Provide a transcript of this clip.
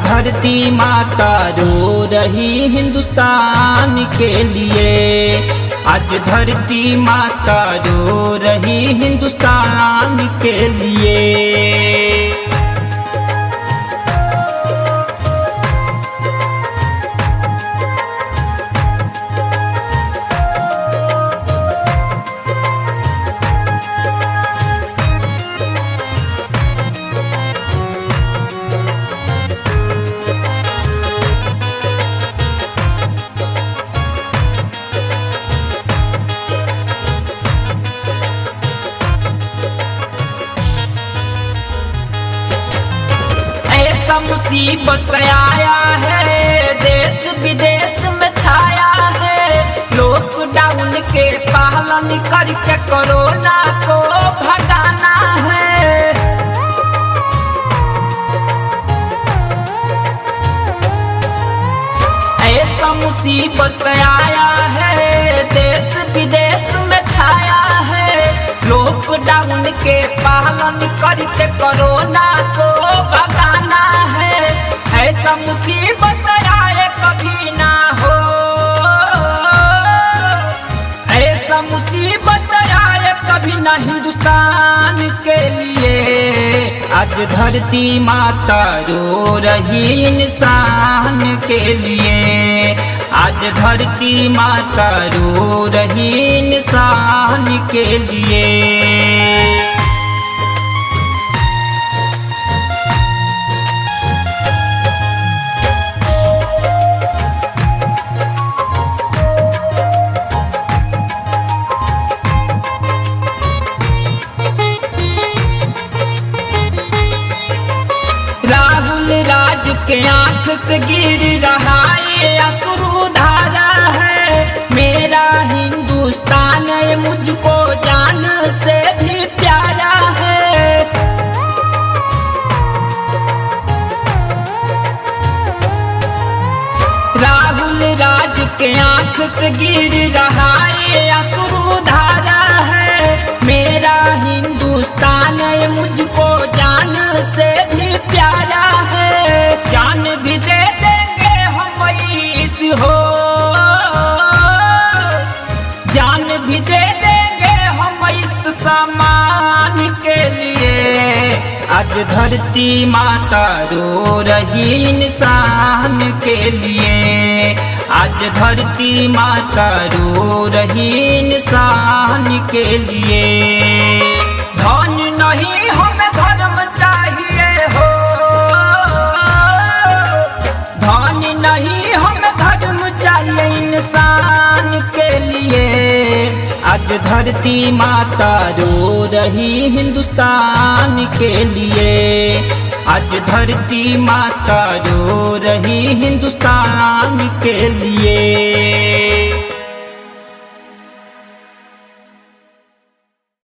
धरती माता रो रही हिंदुस्तान के लिए। आज धरती माता रो रही हिंदुस्तान के लिए। मुसीबत आया है, देश विदेश में छाया है। लॉकडाउन के पालन करके कोरोना को भगाना है। ऐसा मुसीबत आया है, देश विदेश में छाया है। लॉकडाउन के पालन करके कोरोना को भगाना है। ऐसा मुसीबत आए कभी ना हो, ऐसा मुसीबत आए कभी ना हिंदुस्तान के लिए। आज धरती माता रो रही इंसान के लिए। आज धरती माता रो रही इंसान के लिए। के आंख से गिर रहा ये अश्रुधारा है। मेरा हिंदुस्तान मुझको जान से भी प्यारा है। राहुल राज के आंख से गिर रहा ये अश्रुधारा है। मेरा हिंदुस्तान मुझको जान से भी प्यारा है। जान भी दे देंगे हम इस हो, जान भी दे देंगे हम इस सम्मान के लिए। आज धरती माता रो रही इंसान के लिए। आज धरती माता रो रही इंसान के लिए। धन नहीं हमें धर्म चाहिए हो, धन नहीं हमें धर्म चाहिए इंसान के लिए। आज धरती माता रो रही हिंदुस्तान के लिए। आज धरती माता रो रही हिंदुस्तान के लिए।